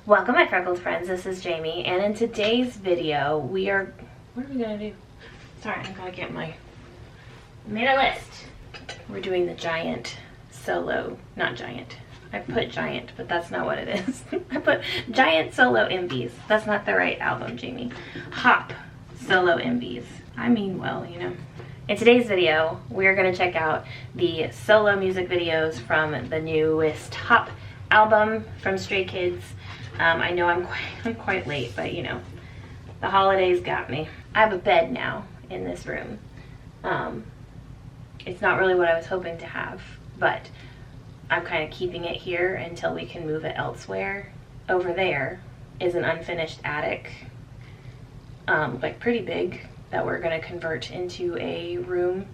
Welcome my freckled friends, this is Jamie, and in today's video what are we gonna do? Sorry, I gotta get made a list. We're doing the giant solo, not giant. I put giant, but that's not what it is. I put giant solo MVs. That's not the right album, Jamie. Hop solo MVs. I mean, well, you know. In today's video, we're gonna check out the solo music videos from the newest Hop album from Stray Kids. I know I'm quite late, but you know, the holidays got me. I have a bed now in this room. It's not really what I was hoping to have, but I'm kind of keeping it here until we can move it elsewhere. Over there is an unfinished attic, like pretty big, that we're gonna convert into a room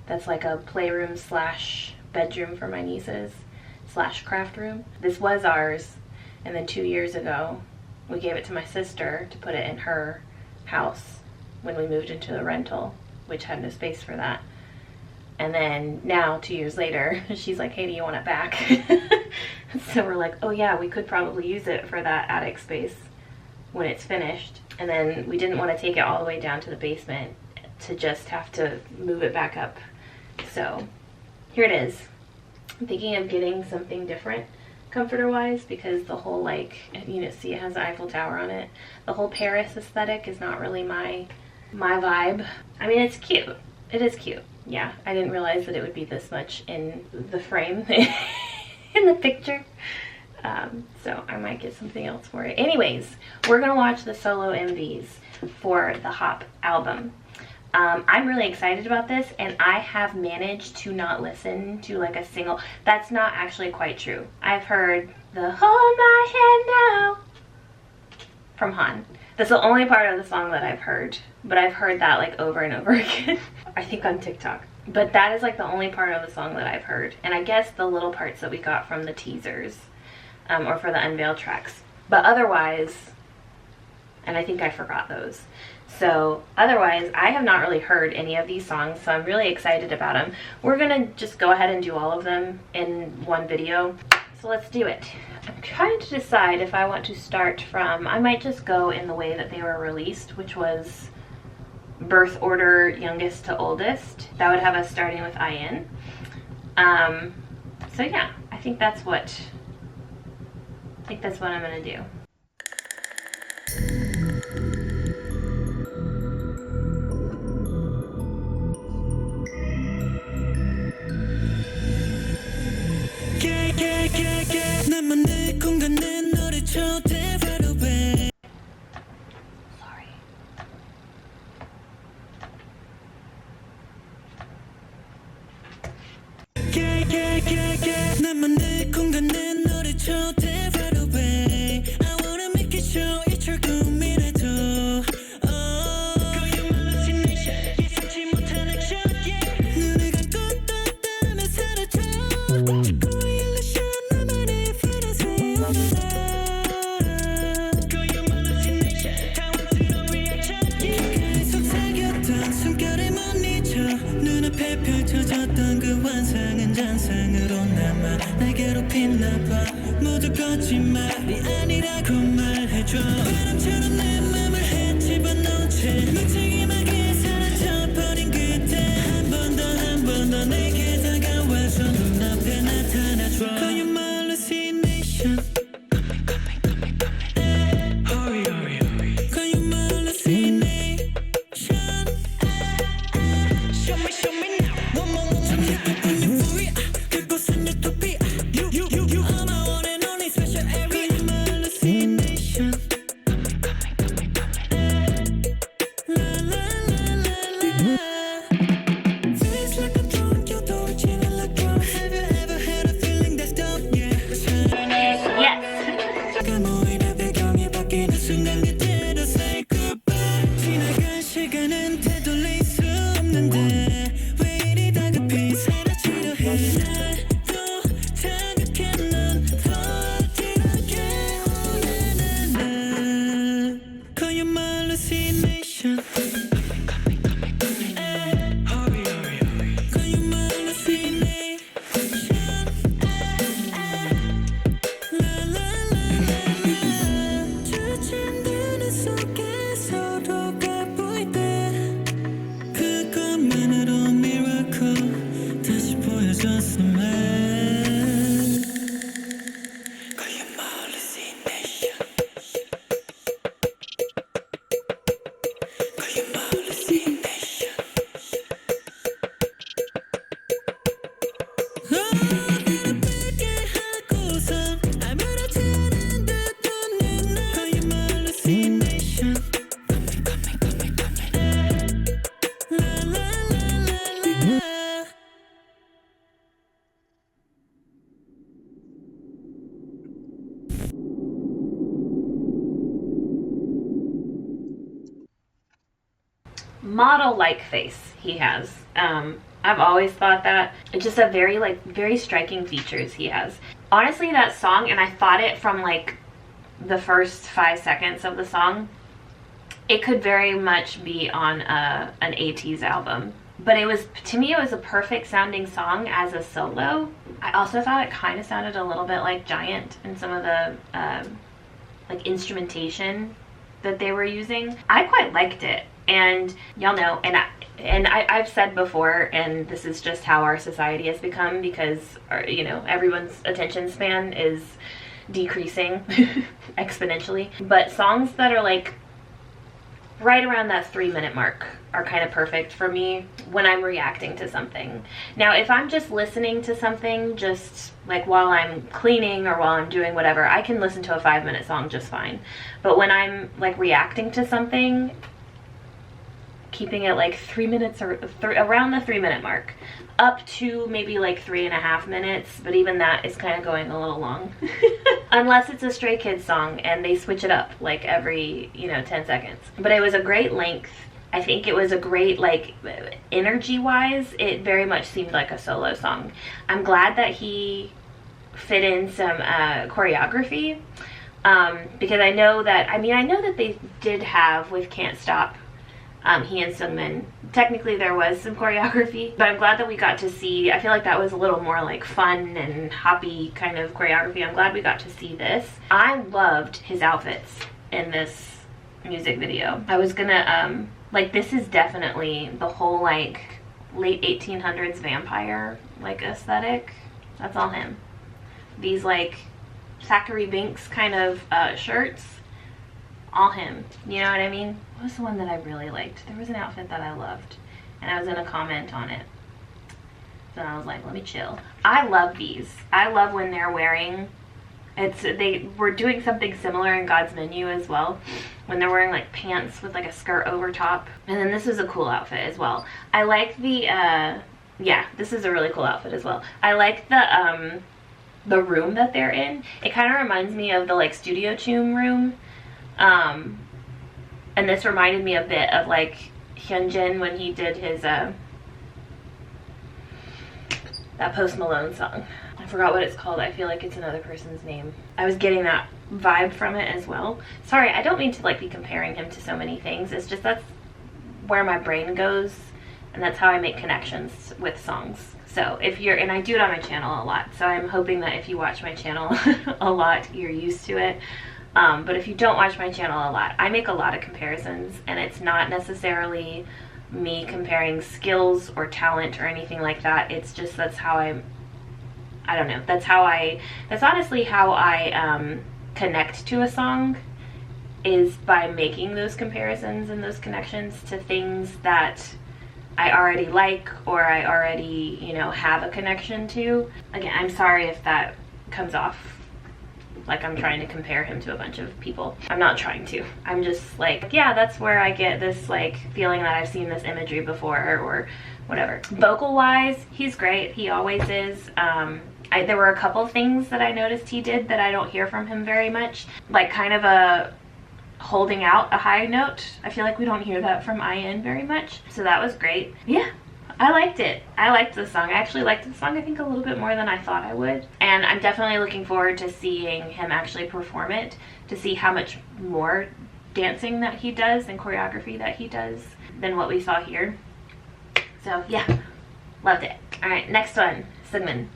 that's like a playroom slash bedroom for my nieces slash craft room. This was ours, and then 2 years ago we gave it to my sister to put it in her house when we moved into the rental, which had no space for that. And then now 2 years later she's like, hey, do you want it back? So we're like, oh yeah, we could probably use it for that attic space when it's finished. And then we didn't want to take it all the way down to the basement to just have to move it back up. So here it is. I'm thinking of getting something different comforter wise, because the whole, like, you know, see, it has the Eiffel Tower on it. The whole Paris aesthetic is not really my vibe. I mean, it's cute. It is cute. Yeah, I didn't realize that it would be this much in the frame in the picture. So I might get something else for it. Anyways, we're gonna watch the solo MVs for the Hop album. I'm really excited about this, and I have managed to not listen to like a single. That's not actually quite true. I've heard the Hold My Hand Now from Han. That's the only part of the song that I've heard, but I've heard that like over and over again. I think on TikTok. But that is like the only part of the song that I've heard, and I guess the little parts that we got from the teasers, or for the unveil tracks. But otherwise, and I think I forgot those. So otherwise, I have not really heard any of these songs, so I'm really excited about them. We're gonna just go ahead and do all of them in one video. So let's do it. I'm trying to decide if I want to start from, I might just go in the way that they were released, which was birth order, youngest to oldest. That would have us starting with IN. So yeah, I think that's what I'm gonna do. Sorry. model-like face he has. I've always thought that. It's just a very striking features he has. Honestly, that song, and I thought it from like the first 5 seconds of the song, it could very much be on an ATEEZ album. But it was, to me, it was a perfect sounding song as a solo. I also thought it kind of sounded a little bit like Giant in some of the like instrumentation that they were using. I quite liked it, and y'all know, and I've said before, and this is just how our society has become, because you know, everyone's attention span is decreasing exponentially. But songs that are like right around that 3-minute mark are kind of perfect for me when I'm reacting to something. Now, if I'm just listening to something, just like while I'm cleaning or while I'm doing whatever, I can listen to a 5-minute song just fine. But when I'm like reacting to something, keeping it like 3 minutes or around the 3-minute mark, up to maybe like 3.5 minutes, but even that is kind of going a little long. Unless it's a Stray Kids song and they switch it up like every, you know, 10 seconds. But it was a great length. I think it was a great, like, energy wise, it very much seemed like a solo song. I'm glad that he fit in some choreography, because I know that they did have with Can't Stop, he and Seungmin, technically there was some choreography, but I'm glad that we got to see, I feel like that was a little more like fun and hoppy kind of choreography. I'm glad we got to see this. I loved his outfits in this music video. I was gonna, like, this is definitely the whole like late 1800s vampire like aesthetic. That's all him. These like Thackeray Binks kind of shirts, all him. You know what I mean? What was the one that I really liked? There was an outfit that I loved, and I was gonna comment on it, so I was like, let me chill. I love these. I love when they're wearing, they were doing something similar in God's Menu as well, when they're wearing like pants with like a skirt over top. And then this is a cool outfit as well. I like the yeah, this is a really cool outfit as well. I like the room that they're in. It kind of reminds me of the like Studio Choom room. And this reminded me a bit of like Hyunjin when he did his that Post Malone song. I forgot what it's called. I feel like it's another person's name. I was getting that vibe from it as well. Sorry, I don't mean to like be comparing him to so many things. It's just that's where my brain goes, and that's how I make connections with songs. So if you're, and I do it on my channel a lot, so I'm hoping that if you watch my channel a lot, you're used to it. But if you don't watch my channel a lot, I make a lot of comparisons, and it's not necessarily me comparing skills or talent or anything like that. It's just that's how I don't know, that's honestly how I connect to a song, is by making those comparisons and those connections to things that I already like, or I already, you know, have a connection to. Again, I'm sorry if that comes off like I'm trying to compare him to a bunch of people. I'm not trying to. I'm just like, yeah, that's where I get this like feeling that I've seen this imagery before or whatever. Vocal wise, he's great. He always is. There were a couple things that I noticed he did that I don't hear from him very much. Like kind of a holding out a high note. I feel like we don't hear that from IN very much. So that was great. Yeah. I liked it. I liked the song. I actually liked the song, I think, a little bit more than I thought I would. And I'm definitely looking forward to seeing him actually perform it, to see how much more dancing that he does and choreography that he does than what we saw here. So yeah, loved it. All right, next one, Seungmin.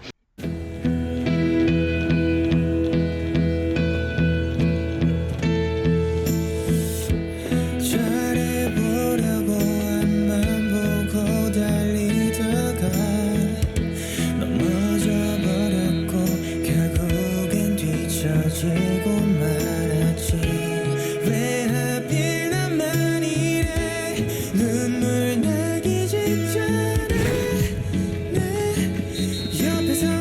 눈물 나기 직전에 내 옆에서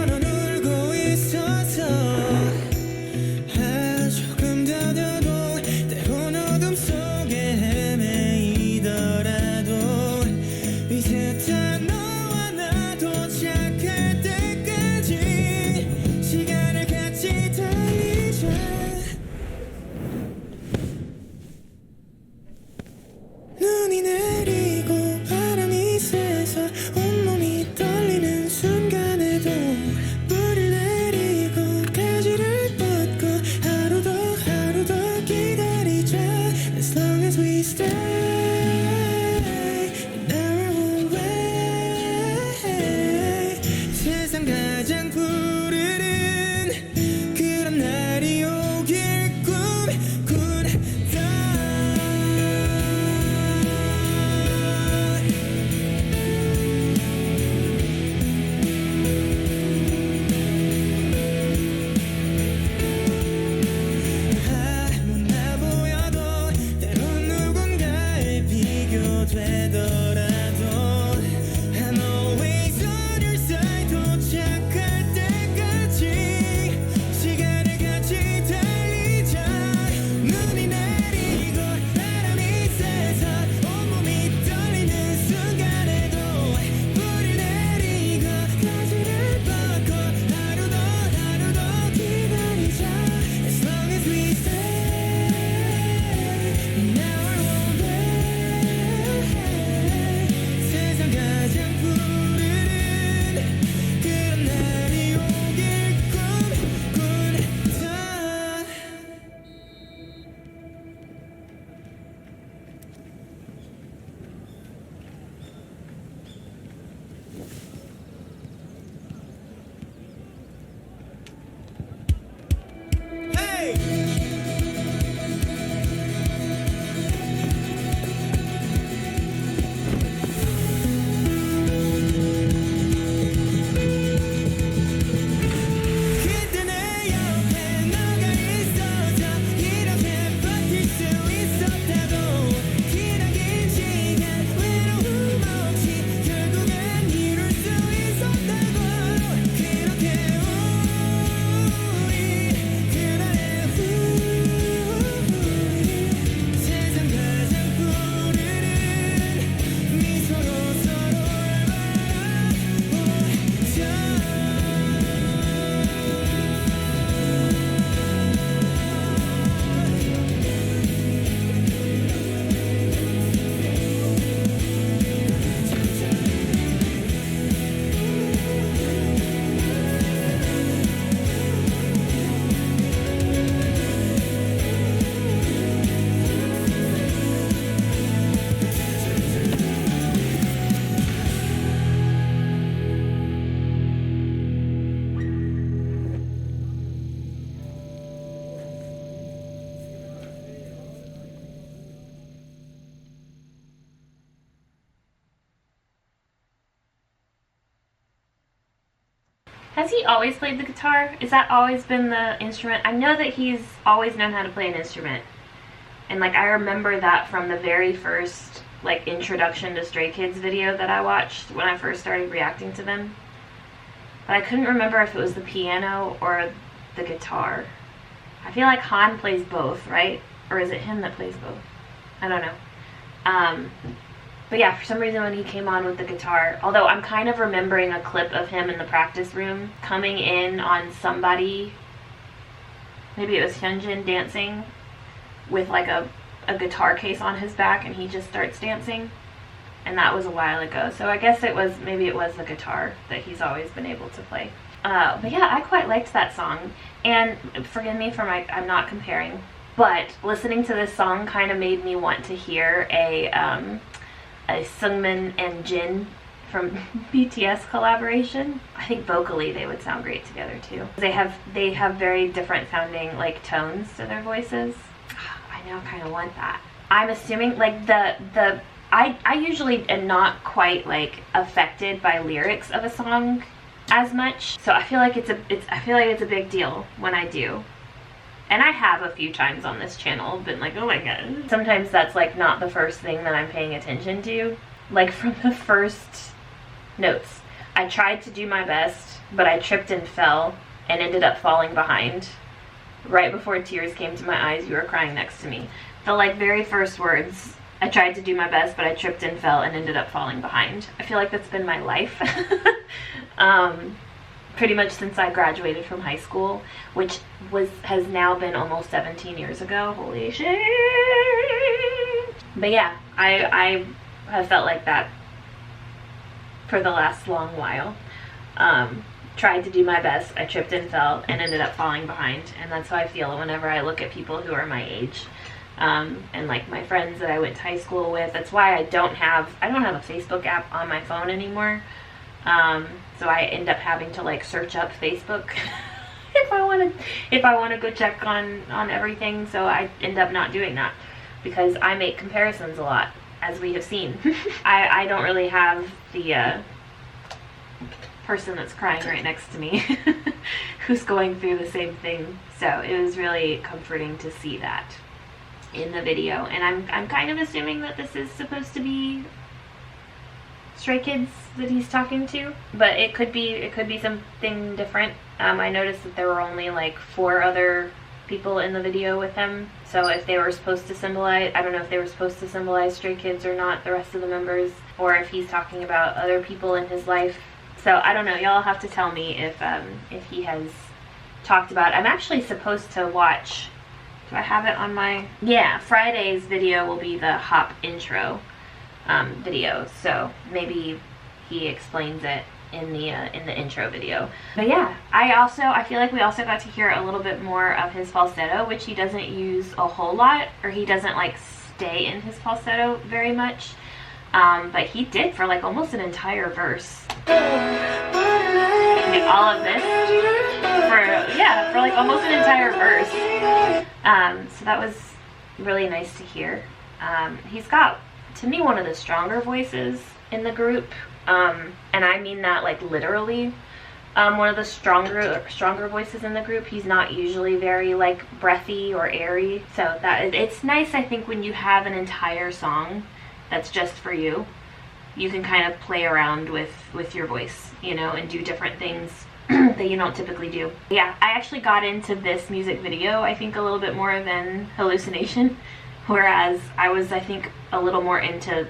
Has he always played the guitar? Is that always been the instrument? I know that he's always known how to play an instrument. And like I remember that from the very first like introduction to Stray Kids video that I watched when I first started reacting to them. But I couldn't remember if it was the piano or the guitar. I feel like Han plays both, right? Or is it him that plays both? I don't know. But yeah, for some reason when he came on with the guitar, although I'm kind of remembering a clip of him in the practice room coming in on somebody, maybe it was Hyunjin, dancing with like a guitar case on his back, and he just starts dancing. And that was a while ago. So I guess maybe it was the guitar that he's always been able to play. But yeah, I quite liked that song. And forgive me for I'm not comparing, but listening to this song kind of made me want to hear a Seungmin and Jin from BTS collaboration. I think vocally they would sound great together too. They have very different sounding like tones to their voices. I now kind of want that. I'm assuming like I usually am not quite like affected by lyrics of a song as much, so I feel like it's a big deal when I do. And I have a few times on this channel been like, oh my god. Sometimes that's like not the first thing that I'm paying attention to. Like from the first notes. I tried to do my best, but I tripped and fell and ended up falling behind. Right before tears came to my eyes, you were crying next to me. The like very first words, I tried to do my best, but I tripped and fell and ended up falling behind. I feel like that's been my life. Pretty much since I graduated from high school, which has now been almost 17 years ago. Holy shit. But yeah, I have felt like that for the last long while. Tried to do my best, I tripped and fell and ended up falling behind, and that's how I feel whenever I look at people who are my age. And like my friends that I went to high school with. That's why I don't have a Facebook app on my phone anymore. So I end up having to like search up Facebook if I want to go check on everything. So I end up not doing that because I make comparisons a lot, as we have seen. I don't really have the person that's crying right next to me who's going through the same thing. So it was really comforting to see that in the video. And I'm kind of assuming that this is supposed to be Stray Kids that he's talking to, but it could be something different. I noticed that there were only like 4 other people in the video with him, so if they were supposed to symbolize, I don't know if they were supposed to symbolize Stray Kids or not, the rest of the members, or if he's talking about other people in his life. So I don't know, y'all have to tell me if he has talked about. I'm actually supposed to watch, do I have it on my, yeah, Friday's video will be the Hop intro video, so maybe he explains it in the intro video. But yeah, I feel like we also got to hear a little bit more of his falsetto, which he doesn't use a whole lot, or he doesn't like stay in his falsetto very much, but he did for like almost an entire verse. And all of this for like almost an entire verse. So that was really nice to hear. He's got, to me, one of the stronger voices in the group, and I mean that like literally. One of the stronger voices in the group. He's not usually very like breathy or airy, so that it's nice, I think, when you have an entire song that's just for you. You can kind of play around with your voice, you know, and do different things that you don't typically do. Yeah, I actually got into this music video, I think, a little bit more than Hallucination. Whereas I was, I think, a little more into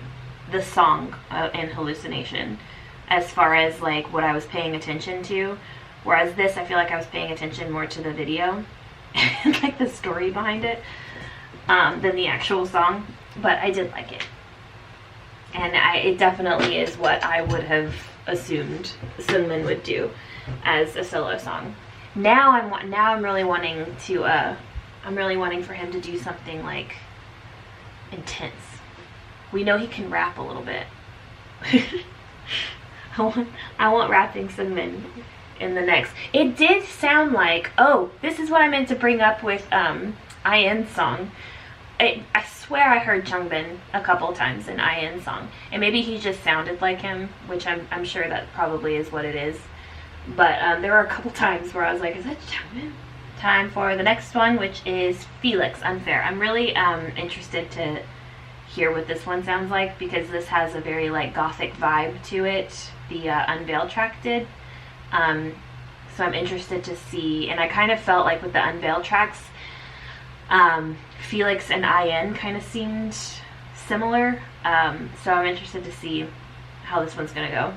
the song in Hallucination as far as like what I was paying attention to. Whereas this, I feel like I was paying attention more to the video and like the story behind it than the actual song. But I did like it. And it definitely is what I would have assumed Seungmin would do as a solo song. Now I'm really wanting to I'm really wanting for him to do something like intense. We know he can rap a little bit. I want rapping Seungmin in the next. It did sound like, oh, this is what I meant to bring up with IN's song. I swear I heard Changbin a couple times in IN's song, and maybe he just sounded like him, which I'm sure that probably is what it is. But there were a couple times where I was like, is that Changbin? Time for the next one, which is Felix, Unfair. I'm really interested to hear what this one sounds like, because this has a very like gothic vibe to it. The Unveil track did. So I'm interested to see, and I kind of felt like with the Unveil tracks, Felix and IN kind of seemed similar. So I'm interested to see how this one's gonna go.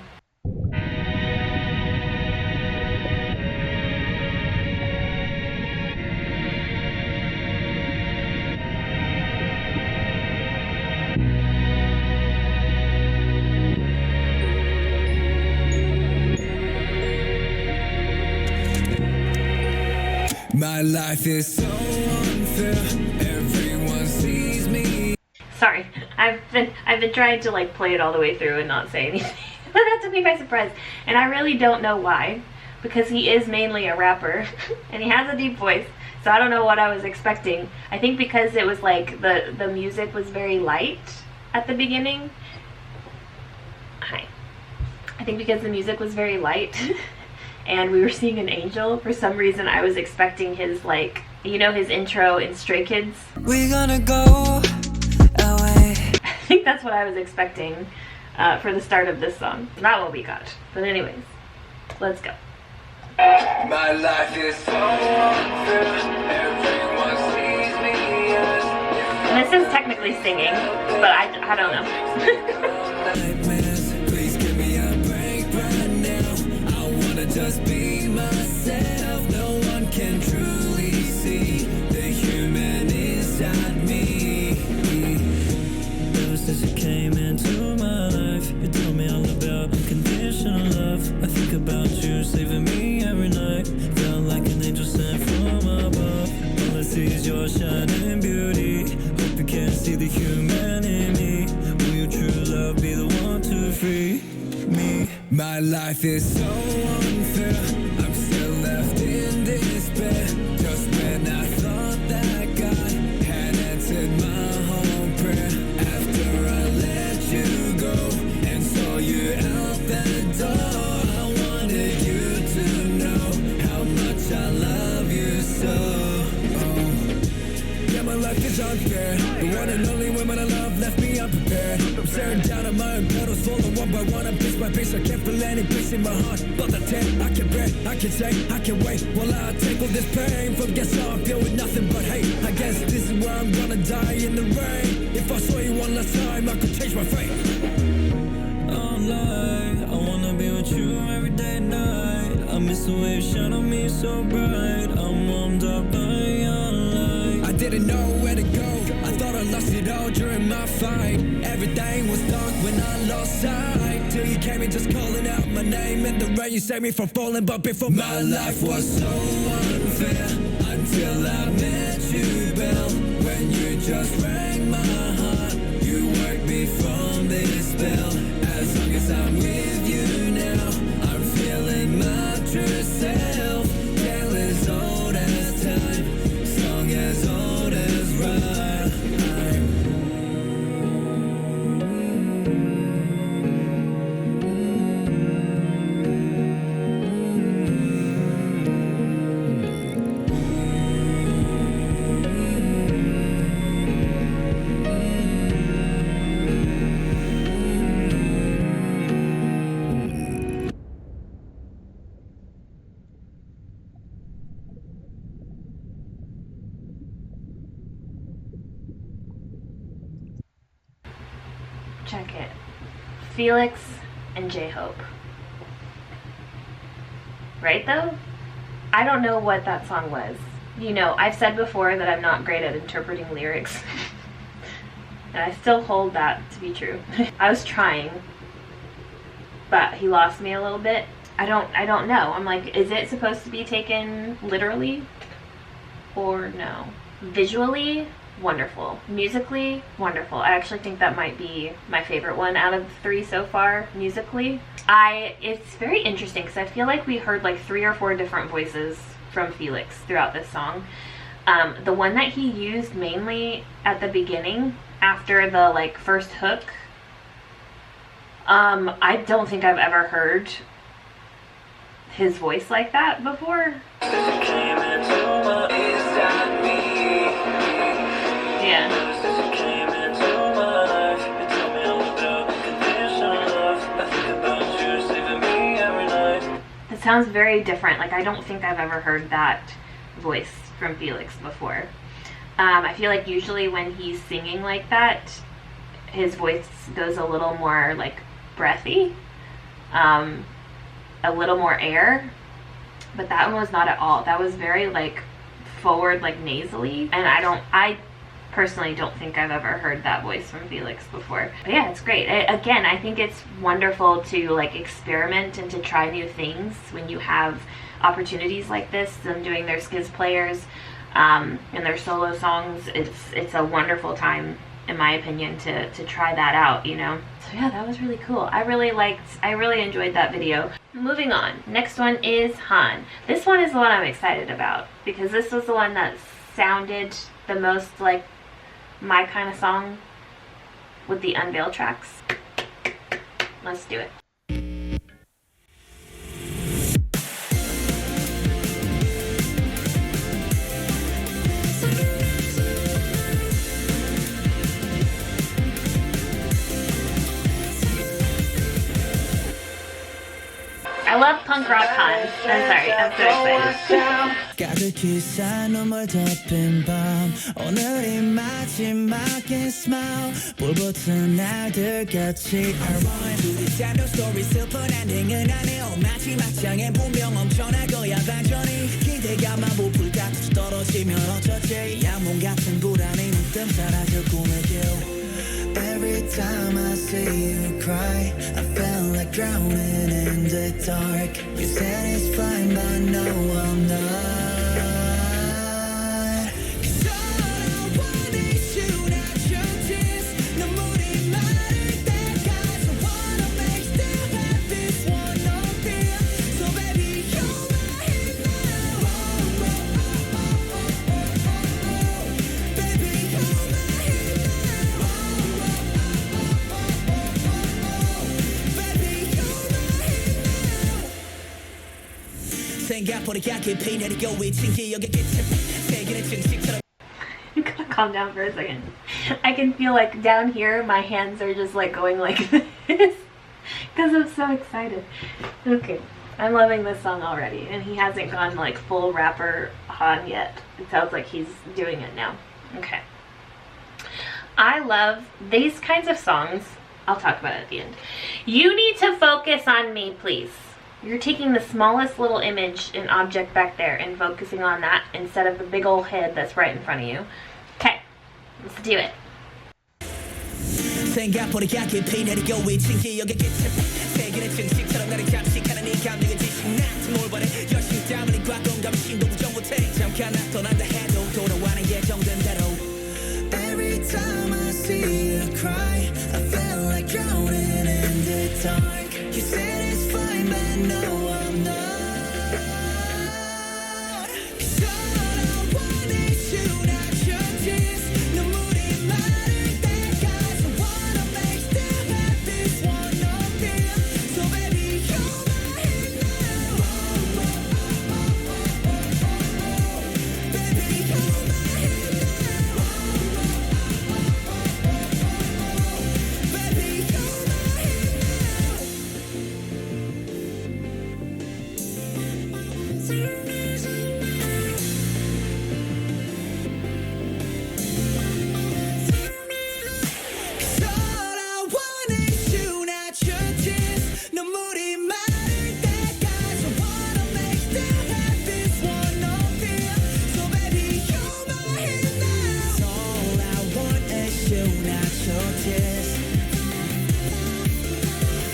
My life is so unfair. Everyone sees me. Sorry, I've been trying to like play it all the way through and not say anything. But that took me by surprise. And I really don't know why. Because he is mainly a rapper and he has a deep voice. So I don't know what I was expecting. I think because it was like the music was very light at the beginning. Hi. I think because the music was very light and we were seeing an angel, for some reason I was expecting his, like, you know, his intro in Stray Kids? We're gonna go away. I think that's what I was expecting for the start of this song. Not what we got. But anyways, let's go. My life is so unfair. Everyone sees me as And this is technically singing, but I don't know. nightmares. Please give me a break right now. I wanna just be myself. No one can truly see the human inside me. Ever since you came into my life, you told me all about unconditional love. I think about you saving me every night. Felt like an angel sent from above. All I see is your shining beauty. Hope you can see the human in me. Will your true love be the one to free me? My life is so unfair. I'm still left in despair. Just when I thought that God had answered my whole prayer. After I let you go and saw you out the door, I wanted you to know how much I love you so. Oh. Yeah, my life is unfair. The one and only woman I love left me unprepared. I'm staring down at my own petals, falling one by one and piece by piece. I can't feel any peace in my heart. But the tear I can bear, I can say, I can wait while I take all this pain from guess I feel with nothing but hate. I guess this is where I'm gonna die in the rain. If I saw you one last time, I could change my fate. Online, I wanna be with you every day and night. I miss the way you shine on me so bright. I'm warmed up by your light. I didn't know where to go. I thought I lost it all during my fight. Everything was dark when I lost sight. Till you came in just calling out my name. In the rain you saved me from falling. But before my life was so unfair. Until I met you, Belle. When you just rang my heart. You worked me from this spell. As long as I'm with you now, I'm feeling my true self. Tale as old as time, song as old as rhyme. Check it. Felix and J-Hope. Right though? I don't know what that song was. You know, I've said before that I'm not great at interpreting lyrics. And I still hold that to be true. I was trying, but he lost me a little bit. I don't know. I'm like, is it supposed to be taken literally? Or no? Visually, wonderful. Musically, wonderful. I actually think that might be my favorite one out of the three so far, musically. It's very interesting because I feel like we heard like 3 or 4 different voices from Felix throughout this song. The one that he used mainly at the beginning, after the like first hook, I don't think I've ever heard his voice like that before. Yeah. It sounds very different. Like, I don't think I've ever heard that voice from Felix before. I feel like usually when he's singing like that, his voice goes a little more like breathy, a little more air, but that one was not at all. That was very like forward, like nasally, and I personally don't think I've ever heard that voice from Felix before. But yeah, it's great. Again, I think it's wonderful to like experiment and to try new things when you have opportunities like this. Them doing their Skiz players and their solo songs, it's a wonderful time, in my opinion, to try that out, you know. So yeah, that was really cool. I really enjoyed that video. Moving on, next one is Han. This one is the one I'm excited about because this was the one that sounded the most like my kind of song with the Unveil tracks. Let's do it. I love punk rock Han. I'm sorry, I'm so excited. 가득히 쌓인 눈물 덮인 밤 오늘이 마지막인 smile 볼버튼 날들같이 부딪힌 스토리 슬픈 엔딩은 아니오 마지막 장엔 분명 엄청날 거야 반전이 기대감만 부풀 다 떨어지면 어쩌지 양몸 같은 불안이 눈뜸 사라져 꿈에게 Every time I see you cry, I feel like drowning in the dark. You said it's fine, but no, I'm not. 'Cause all I want is you, not your tears. 눈물이 마를 때까지 wanna make still have this one no fear. So baby, you're my hit now. Baby, you're my hit now. You gotta calm down for a second. I can feel like down here my hands are just like going like this because I'm so excited. Okay, I'm loving this song already, and he hasn't gone like full rapper Han yet. It sounds like he's doing it now. Okay. I love these kinds of songs. I'll talk about it at the end. You need to focus on me, please. You're taking the smallest little image and object back there and focusing on that instead of the big old head that's right in front of you. Okay, let's do it. Every time I see you cry, I feel like drowning in the dark. You said it's fine, but no, I'm not. 'Cause all I want is you, not your tears. 눈물이 마를 때까지 wanna make still have this one no fear. So baby, you're my hit now. Baby, you're my hit now. Baby, you're my hit now. All I want is you, not your tears. 눈물이 마를 때까지 wanna make still have this one no fear. So baby, you're my hit now. All I want is you, not your tears.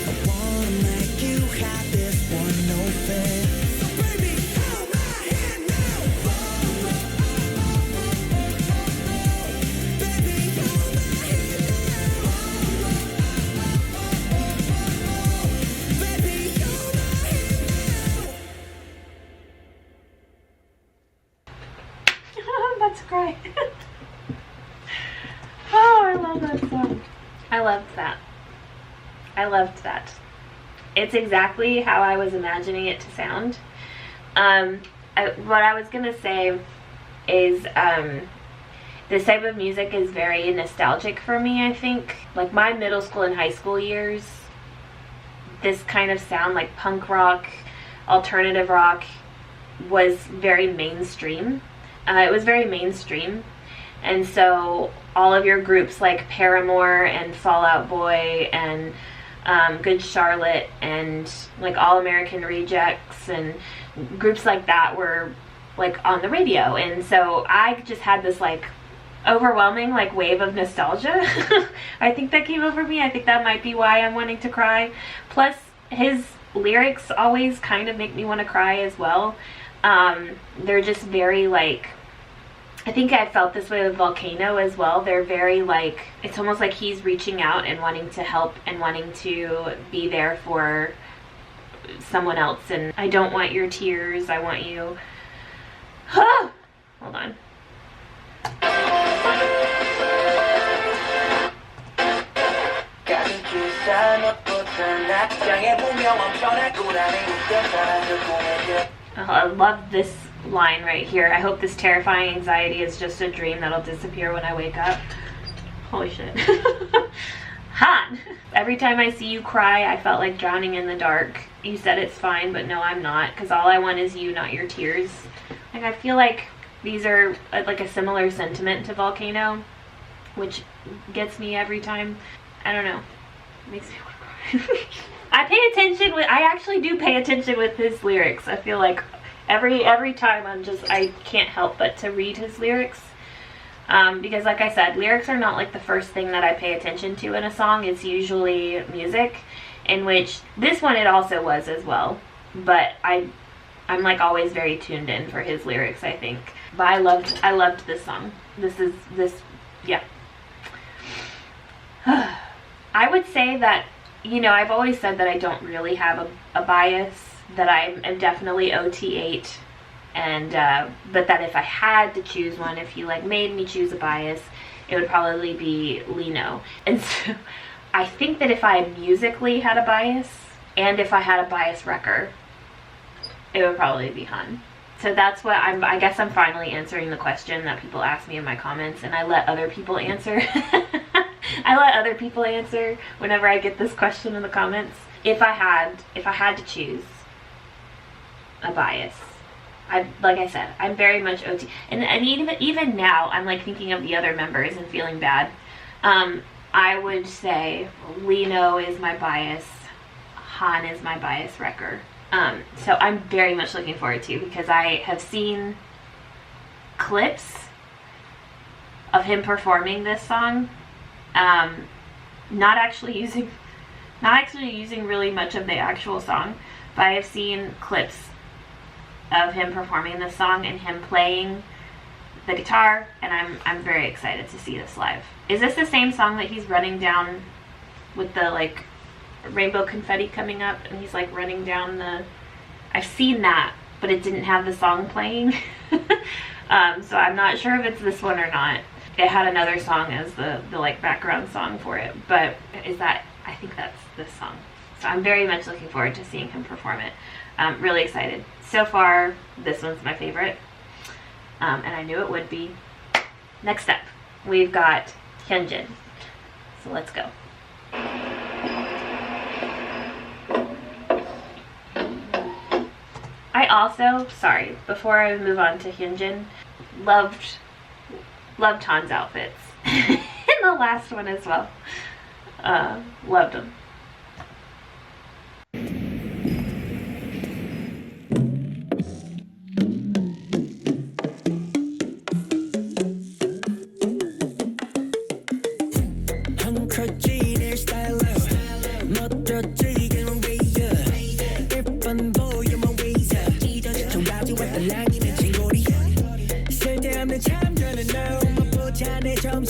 I wanna make you have this one no fear. So baby, you're my hit now. Baby, you're my hit now. Baby, you're my hit now. I'm about to cry. Oh, I love that song. I loved that. I loved that. it's exactly how I was imagining it to sound. What I was gonna say is this type of music is very nostalgic for me, I think. Like my middle school and high school years, this kind of sound, like punk rock, alternative rock, was very mainstream. It was very mainstream. And so all of your groups like Paramore and Fall Out Boy and Good Charlotte and like All American Rejects and groups like that were like on the radio. And so I just had this like overwhelming like wave of nostalgia. I think that came over me. I think that might be why I'm wanting to cry. Plus his lyrics always kind of make me want to cry as well. They're just very like, I think I felt this way with Volcano as well. They're very like, it's almost like he's reaching out and wanting to help and wanting to be there for someone else. And I don't want your tears, I want you. Hold on. Oh, I love this line right here. I hope this terrifying anxiety is just a dream that'll disappear when I wake up. Holy shit. Hot. Every time I see you cry, I felt like drowning in the dark. You said it's fine, but no, I'm not, because all I want is you, not your tears. Like, I feel like these are like a similar sentiment to Volcano, which gets me every time. I don't know. It makes me want to cry. I actually do pay attention with his lyrics. I feel like every time I can't help but to read his lyrics. Because like I said, lyrics are not like the first thing that I pay attention to in a song. It's usually music, in which this one it also was as well. But I'm like always very tuned in for his lyrics, I think. But I loved this song. Yeah. I would say that, you know, I've always said that I don't really have a bias, that I'm definitely OT8, and but that if I had to choose one, if you like made me choose a bias, it would probably be Lino. And so I think that if I musically had a bias, and if I had a bias wrecker, it would probably be Han. So that's what I guess I'm finally answering the question that people ask me in my comments, and I let other people answer. I let other people answer whenever I get this question in the comments. If I had to choose a bias, like I said, I'm very much OT, and even now I'm like thinking of the other members and feeling bad. I would say Lino is my bias, Han is my bias wrecker. So I'm very much looking forward to, because I have seen clips of him performing this song, not actually using really much of the actual song, but I have seen clips of him performing this song and him playing the guitar, and I'm very excited to see this live. Is this the same song that he's running down with the like rainbow confetti coming up, and he's like running down the... I've seen that, but it didn't have the song playing. So I'm not sure if it's this one or not. It had another song as the like background song for it, but I think that's this song. So I'm very much looking forward to seeing him perform it. I'm really excited. So far, this one's my favorite, and I knew it would be. Next up, we've got Hyunjin. So let's go. I also, sorry, before I move on to Hyunjin, loved Han's outfits in the last one as well. Loved them.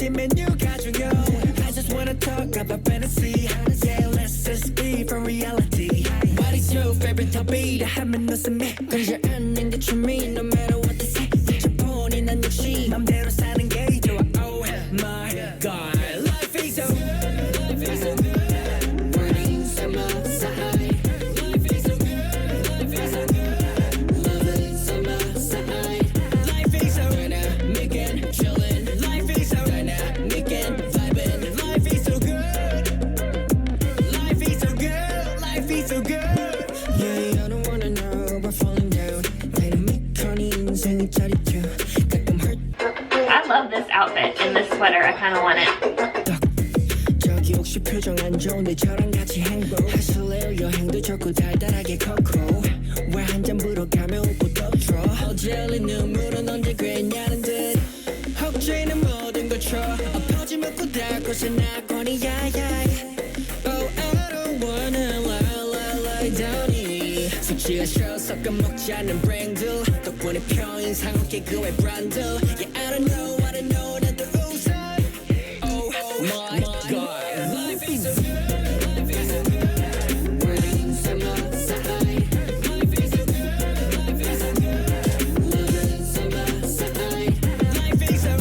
I just wanna talk about fantasy. Yeah, let's escape from reality. What is your favorite topic? 하면 웃음이 그저 않는 게 춤이. No matter what they say, 저뿐이 난 역시 맘대로 사는 게 좋아. Oh my god, life is so good. Burning summer side. outfit in this sweater. I kind of want it. 저기 혹시 표정 안 좋은데 저랑 같이 행복하실래요? 여행도 좋고 달달하게 코코 왜 한 잔 불어가며 웃고 떠들어 어젤리 눈물은 언제 그랬냐는 듯 혹시는 모든 걸 쳐 엎어지 먹고 닦고서 나거니 야야 Oh I don't wanna lie down 이 숙취하셔 섞어 먹지 않는 브랜드 덕분에 표인상 어깨 그의 브랜드 Yeah I don't know that the rules are Oh my God Life is so good Life is so good We're inside my side Life is so good Life is so good Living inside my side Life is so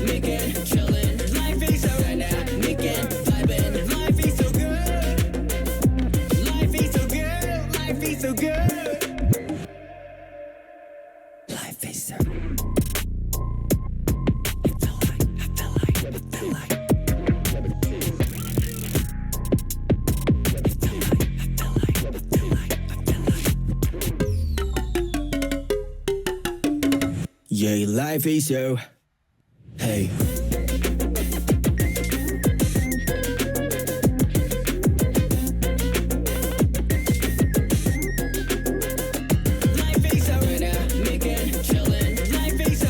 making chillin' Life is so making vibing Life is so good Life is so good Life is so good Life is so Yeah, life is so. Hey. Life is so making chillin'. Life is so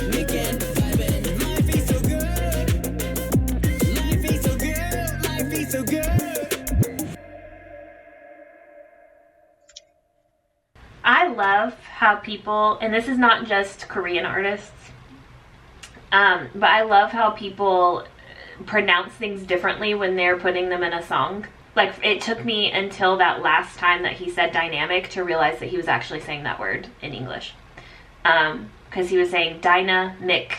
making vibing. Life is so good. Life is so good. Life is so good. I love how people, and this is not just Korean artists, but I love how people pronounce things differently when they're putting them in a song. Like, it took me until that last time that he said dynamic to realize that he was actually saying that word in English. Because he was saying dynamic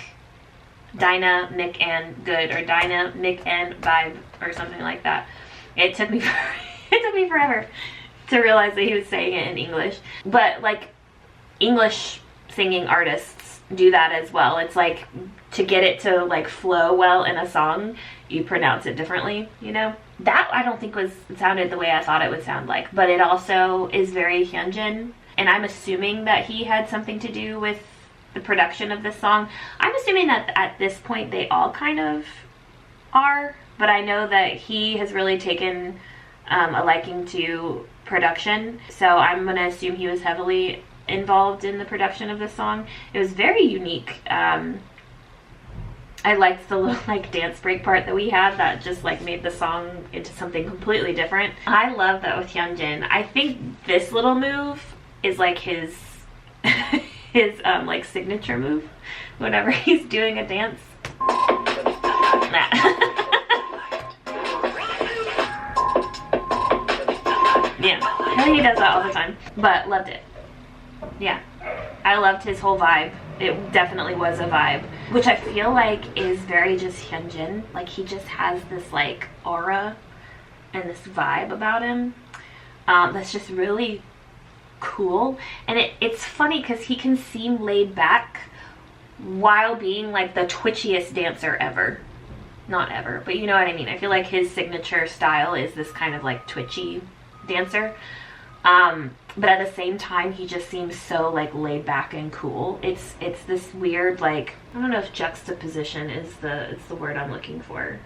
and good, or dynamic and vibe, or something like that. It took me forever to realize that he was saying it in English. But like, English singing artists do that as well. It's like, to get it to like flow well in a song, you pronounce it differently, you know? That I don't think sounded the way I thought it would sound like, but it also is very Hyunjin, and I'm assuming that he had something to do with the production of this song. I'm assuming that at this point they all kind of are, but I know that he has really taken a liking to production, so I'm gonna assume he was heavily involved in the production of this song. It was very unique. I liked the little like dance break part that we had that just like made the song into something completely different. I love that with Hyunjin. I think this little move is like his his like signature move whenever he's doing a dance. Yeah, I think he does that all the time, but loved it. Yeah, I loved his whole vibe. It definitely was a vibe, which I feel like is very just Hyunjin. Like, he just has this like aura and this vibe about him that's just really cool. And it's funny because he can seem laid back while being like the twitchiest dancer ever. Not ever, but you know what I mean. I feel like his signature style is this kind of like twitchy dancer, but at the same time he just seems so like laid back and cool. It's this weird, like, I don't know if juxtaposition is the word I'm looking for,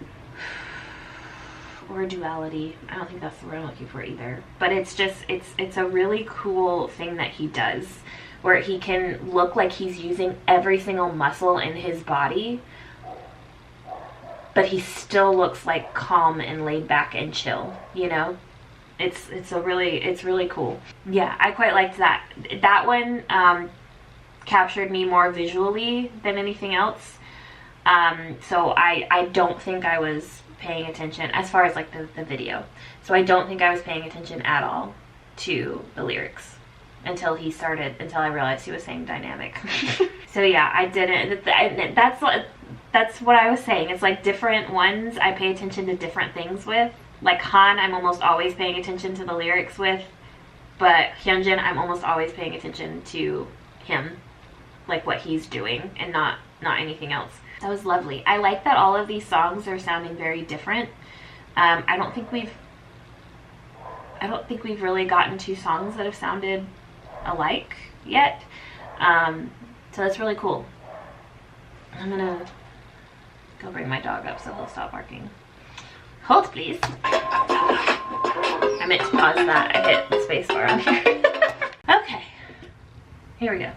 or duality. I don't think that's the word I'm looking for either, but it's just it's a really cool thing that he does, where he can look like he's using every single muscle in his body, but he still looks like calm and laid back and chill, you know? It's really cool. Yeah, I quite liked that. That one captured me more visually than anything else. So I don't think I was paying attention as far as like the video. So I don't think I was paying attention at all to the lyrics until I realized he was saying dynamic. So yeah, I didn't. That's what I was saying. It's like different ones I pay attention to different things with. Like Han, I'm almost always paying attention to the lyrics with, but Hyunjin, I'm almost always paying attention to him, like what he's doing, and not anything else. That was lovely. I like that all of these songs are sounding very different. I don't think we've really gotten two songs that have sounded alike yet. So that's really cool. I'm gonna Go bring my dog up so he'll stop barking. Hold, please. I meant to pause that. I hit the space bar on here. Okay. Here we go.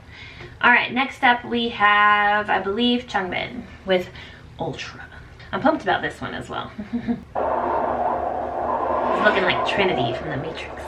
Alright, next up we have, I believe, Changbin with Ultra. I'm pumped about this one as well. It's looking like Trinity from the Matrix.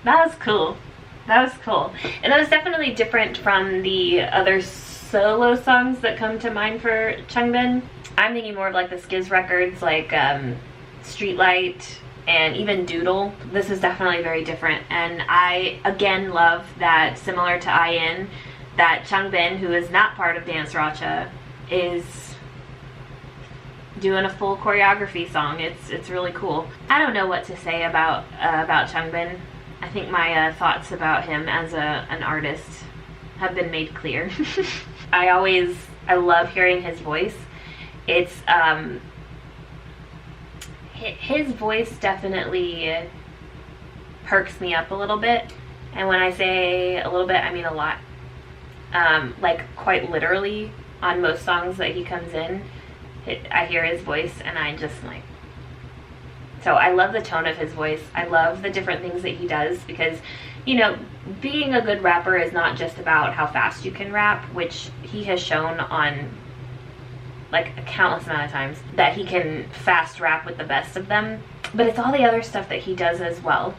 That was cool. That was cool. And that was definitely different from the other solo songs that come to mind for Changbin. I'm thinking more of like the Skiz records, like Streetlight and even Doodle. This is definitely very different. And I, again, love that, similar to IN, that Changbin, who is not part of Dance Racha, is doing a full choreography song. It's really cool. I don't know what to say about Changbin. I think my thoughts about him as an artist have been made clear. I love hearing his voice. It's his voice definitely perks me up a little bit, and when I say a little bit, I mean a lot. Like quite literally, on most songs that he comes in, I hear his voice and I just like. So I love the tone of his voice. I love the different things that he does, because, you know, being a good rapper is not just about how fast you can rap, which he has shown on like a countless amount of times that he can fast rap with the best of them, but it's all the other stuff that he does as well.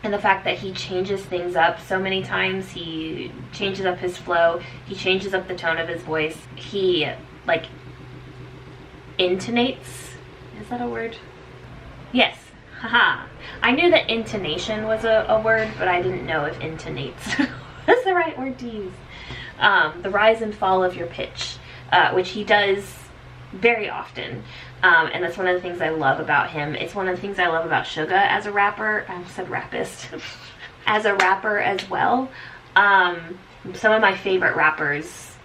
And the fact that he changes things up so many times. He changes up his flow, he changes up the tone of his voice, he like intonates, is that a word? Yes, haha. I knew that intonation was a word, but I didn't know if intonates was the right word to use. The rise and fall of your pitch, which he does very often. And that's one of the things I love about him. It's one of the things I love about Suga as a rapper. I said rapist. As a rapper as well. Some of my favorite rappers,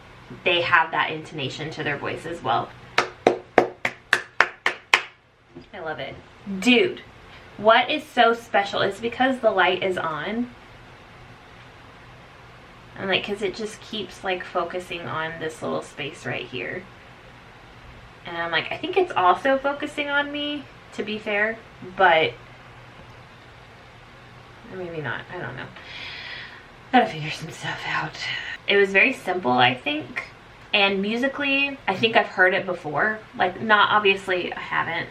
they have that intonation to their voice as well. I love it. Dude, what is so special is because the light is on, and like, because it just keeps like focusing on this little space right here. And I'm like, I think it's also focusing on me, to be fair, but maybe not. I don't know. Gotta figure some stuff out. It was very simple, I think. And musically, I think I've heard it before. Like, not obviously, I haven't,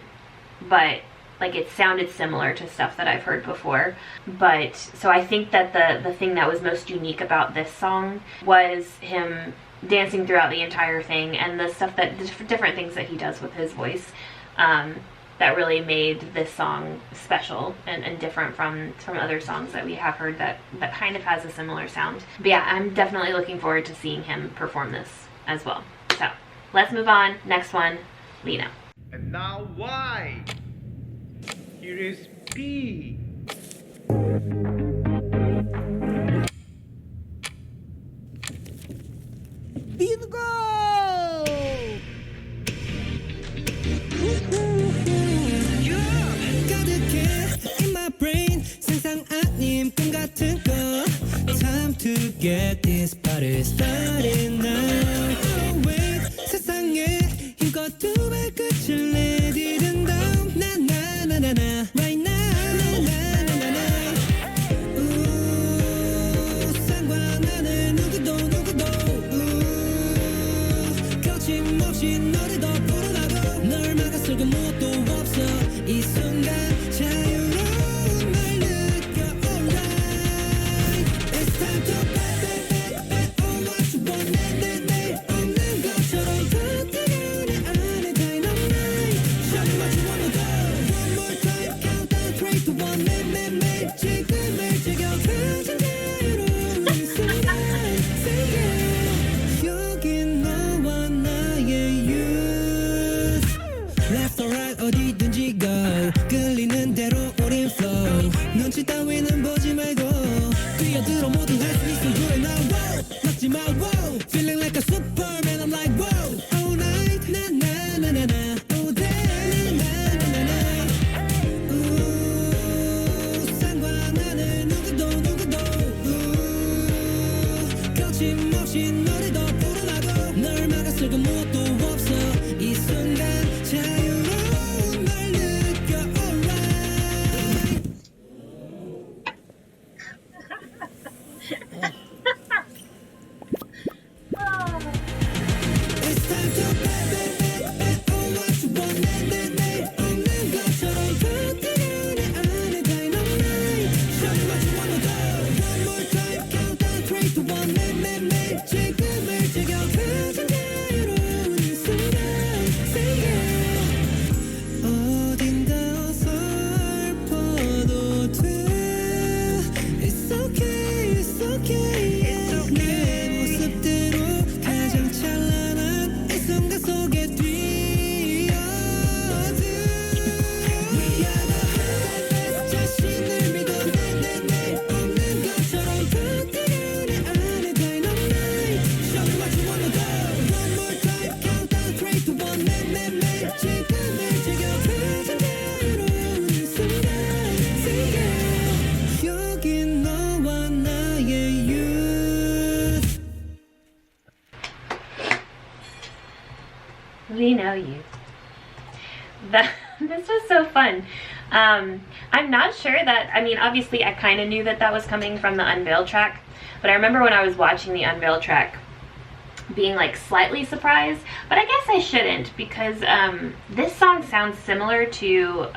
but like it sounded similar to stuff that I've heard before. But so I think that the thing that was most unique about this song was him dancing throughout the entire thing, and the stuff that different things that he does with his voice that really made this song special and different from other songs that we have heard that kind of has a similar sound. But yeah, I'm definitely looking forward to seeing him perform this as well. So let's move on. Next one, Lino. And now Y. Here is B. Bingo! 가득해 in my brain 상상 아님 꿈 같은 거 Time to get this party started now Oh wait 세상에 이거 두 배 끝을 내디딘 다음 나나나나나 Right now 나나나나 상관하는 누구도 거침없이 너를 더 부르라고 널 막아설 아무것도 없어 이 순간 자유로운 날 느껴 alright It's time to back all what you want 내 없는 것처럼 그때가 내 안에 dynamite Show me what you wanna do One more time countdown 3, 2, 1 매매매 지금을 즐겨 가장 자유로운 이 순간 Say yeah 여긴 너와 나의 youth Left or right 어디든지 go 끌리는 대로 우린 flow 눈치 따위는 보지 말고 뛰어들어 모두 할 수 있어 You and I wow 막지 마 wow Feeling like a superman I'm like wow All night 나나나나나 All day 나나나나 상관하는 누구도 거침없이 너를 더 부르라고 널 막아설 아무것도 없어 이 순간 자유로운 날 느껴 alright It's time to back all what you want 내 없는 것처럼 그때가 내 안에 dynamite Show me what you wanna do One more time countdown 3, 2, 1 매매매 지금을 즐겨 가장 자유로운 이 순간 Say yeah 어딘가 어설퍼도 돼 It's okay It's okay 내 모습대로 가장 찬란한 이 순간 속에 뛰어들 We are the best 자신을 믿어 내 없는 것처럼 그때가 내 안에 dynamite Show me what you wanna do One more time countdown 3, 2, 1 매매매 지금을 즐겨 가장 자유로운 이 순간 Say yeah 여긴 너와 나의 youth We know you. This was so fun. I'm not sure that, I mean, obviously I kind of knew that was coming from the Unveiled track, but I remember when I was watching the Unveiled track being like slightly surprised, but I guess I shouldn't because this song sounds similar to,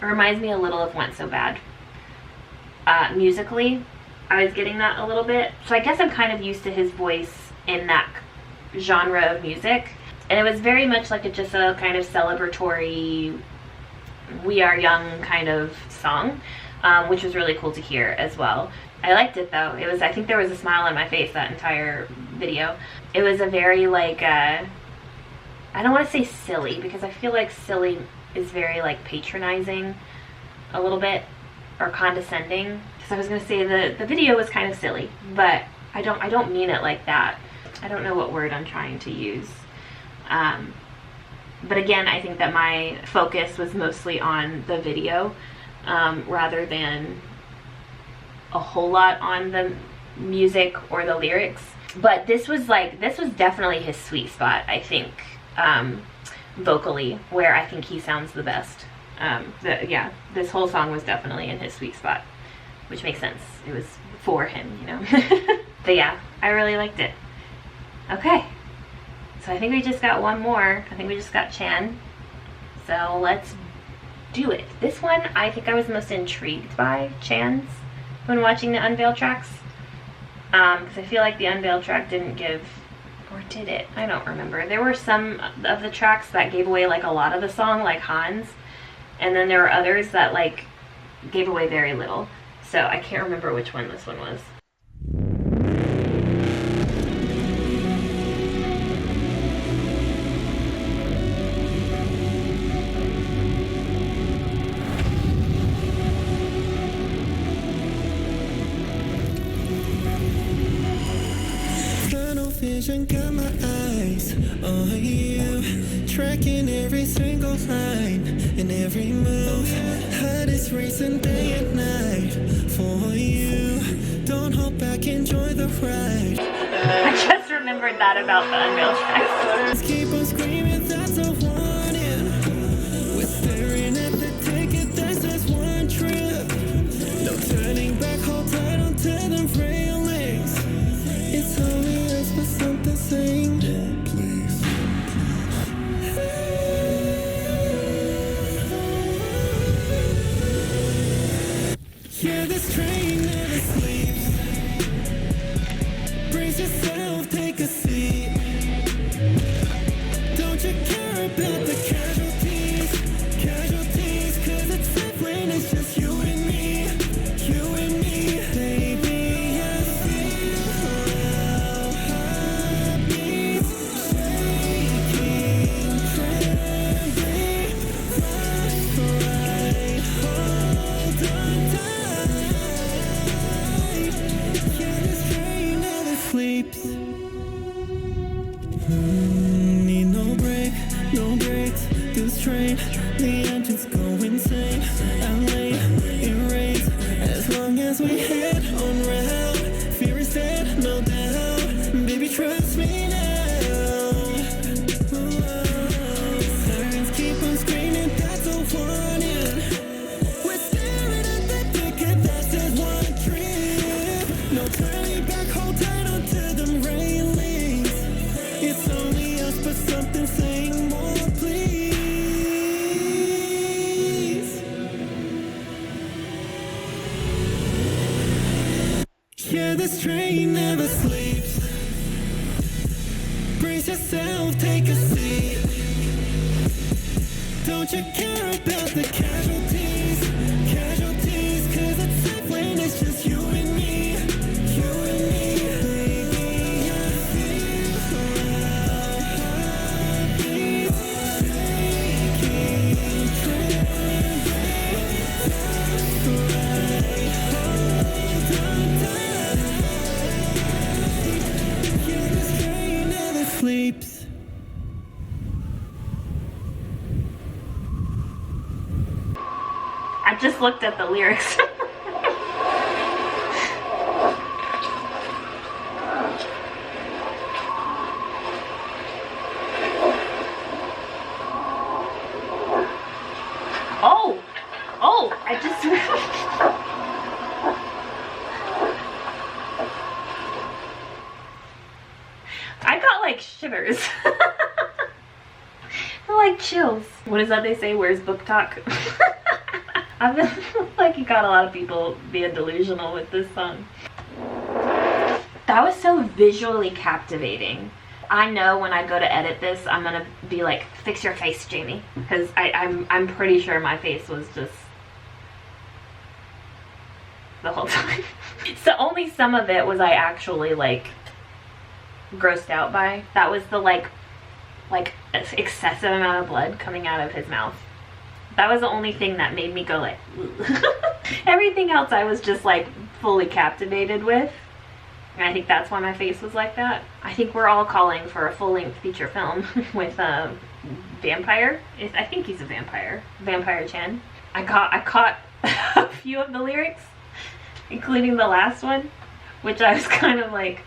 reminds me a little of Went So Bad. Musically, I was getting that a little bit, so I guess I'm kind of used to his voice in that genre of music. And it was very much like just a kind of celebratory, we are young kind of song, which was really cool to hear as well. I liked it though. It was, I think there was a smile on my face that entire video. It was a very like, I don't want to say silly because I feel like silly is very like patronizing a little bit or condescending. Because I was going to say the video was kind of silly, but I don't mean it like that. I don't know what word I'm trying to use. But again, I think that my focus was mostly on the video rather than a whole lot on the music or the lyrics. But this was definitely his sweet spot, I think. vocally, where I think he sounds the best. Yeah, this whole song was definitely in his sweet spot, which makes sense. It was for him, you know. But yeah, I really liked it. Okay, so I think we just got one more. I think we just got Chan. So let's do it. This one, I think I was most intrigued by Chan's when watching the Unveiled tracks. Because I feel like the Unveiled track didn't give, or did it? I don't remember. There were some of the tracks that gave away like a lot of the song, like Hans. And then there were others that like gave away very little. So I can't remember which one this one was. Vision got my eyes on you, tracking every single line and every move. Heart is racing day and night for you. Don't hold back, enjoy the ride. I just remembered that about the Unveiled tracks. Keep on screaming, that's a warning. We're staring at the ticket, that's just one trip. No turning back, hold tight onto the railings. It's only us, but something saying, please. Yeah, this train never sleeps. Brace yourself, take a seat. Don't you care about the casualties? Casualties, cause it's safe when it's just you and me. You and me, baby. I feel our heartbeats shaking, trembling. Flash right, hold on tight. Yeah, this train never sleeps. Need no break, no breaks. This train, the engines go insane. I'm late, it rains. As long as we head on route, fear is dead, no doubt. Baby, trust me now. Sirens keep on screaming, that's a warning. We're staring at the ticket, that's just one trip. No turning back, hold tight onto them railings. It's only us, but something saying more, please. Yeah, this train never sleeps. Brace yourself, take a seat. Don't you care about the casualties? Casualties, cause it's safe when it's just you and me. You and me, baby. I feel our heartbeats shaking, trembling. That's right, hold on tight. Yeah, this train never sleeps. I just looked at the lyrics. Oh, I just I got like shivers. Like chills. What is that they say? Where's book talk? I feel like you got a lot of people being delusional with this song. That was so visually captivating. I know when I go to edit this, I'm gonna be like, fix your face, Jamie. Because I'm pretty sure my face was just the whole time. So only some of it was I actually like grossed out by. That was the like excessive amount of blood coming out of his mouth. That was the only thing that made me go like everything else I was just like fully captivated with. And I think that's why my face was like that. I think we're all calling for a full-length feature film with a vampire. I think he's a vampire. Vampire Chan. I caught a few of the lyrics, including the last one, which I was kind of like,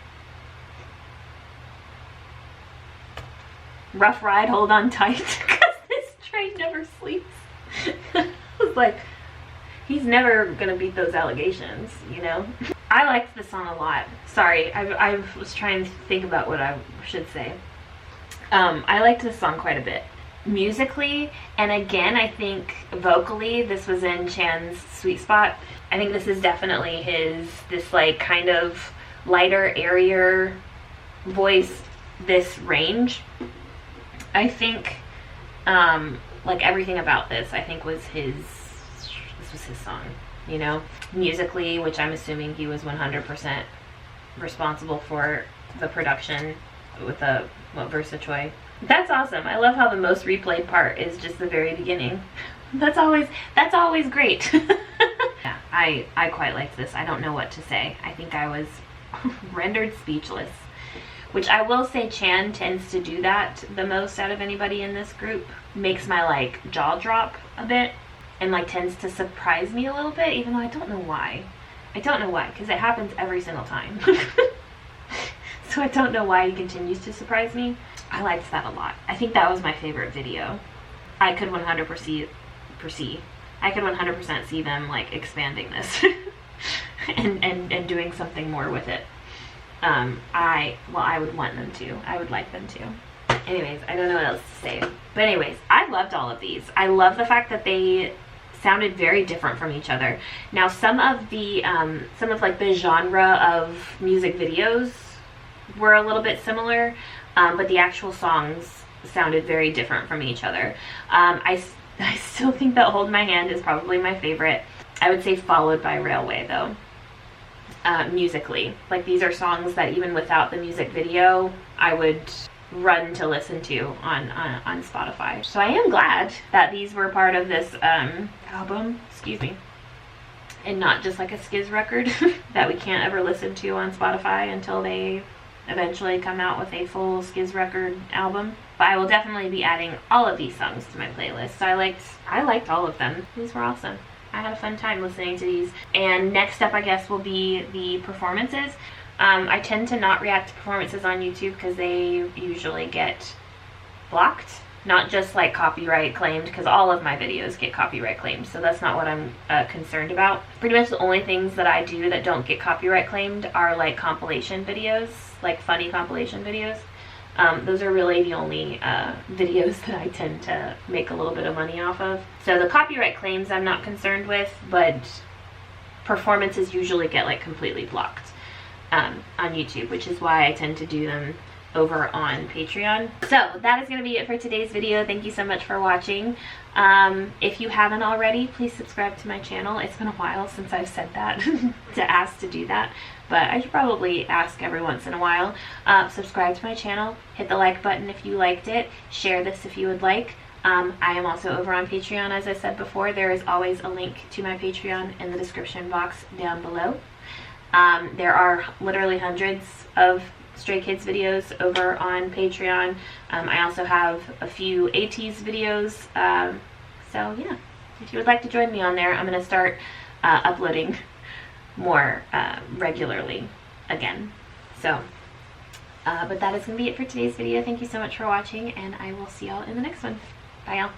rough ride, hold on tight. he never sleeps. I was like, he's never gonna beat those allegations, you know? I liked the song a lot. Sorry, I was trying to think about what I should say. I liked this song quite a bit. Musically, and again, I think vocally, this was in Chan's sweet spot. I think this is definitely this like kind of lighter, airier voice, this range. I think, like everything about this, I think this was his song, you know? Musically, which I'm assuming he was 100% responsible for the production with the, VersaChoi. That's awesome. I love how the most replayed part is just the very beginning. That's always great. Yeah, I quite liked this. I don't know what to say. I think I was rendered speechless. Which I will say Chan tends to do that the most out of anybody in this group. Makes my like jaw drop a bit and like tends to surprise me a little bit, even though I don't know why. I don't know why, because it happens every single time. So I don't know why he continues to surprise me. I liked that a lot. I think that was my favorite video. I could 100% see them like expanding this and doing something more with it. I would want them to. I would like them to. Anyways, I don't know what else to say. But anyways, I loved all of these. I love the fact that they sounded very different from each other. Now, some of like the genre of music videos were a little bit similar, but the actual songs sounded very different from each other. I still think that Hold My Hand is probably my favorite. I would say followed by Railway though. Musically, like these are songs that even without the music video I would run to listen to on Spotify. So I am glad that these were part of this album, excuse me, and not just like a Skiz record that we can't ever listen to on Spotify until they eventually come out with a full Skiz record album. But I will definitely be adding all of these songs to my playlist. So I liked all of them. These were awesome. I had a fun time listening to these. And next up, I guess, will be the performances. I tend to not react to performances on YouTube because they usually get blocked. Not just like copyright claimed, because all of my videos get copyright claimed. So that's not what I'm concerned about. Pretty much the only things that I do that don't get copyright claimed are like compilation videos, like funny compilation videos. Those are really the only videos that I tend to make a little bit of money off of. So the copyright claims I'm not concerned with, but performances usually get like completely blocked on YouTube, which is why I tend to do them over on Patreon. So that is going to be it for today's video. Thank you so much for watching. If you haven't already, please subscribe to my channel. It's been a while since I've said that to ask to do that, but I should probably ask every once in a while. Subscribe to my channel, hit the like button if you liked it, share this if you would like. I am also over on Patreon, as I said before. There is always a link to my Patreon in the description box down below. There are literally hundreds of Stray Kids videos over on Patreon. I also have a few ATEEZ videos. So yeah, if you would like to join me on there, I'm going to start uploading more regularly again. So, but that is going to be it for today's video. Thank you so much for watching, and I will see y'all in the next one. Bye, y'all.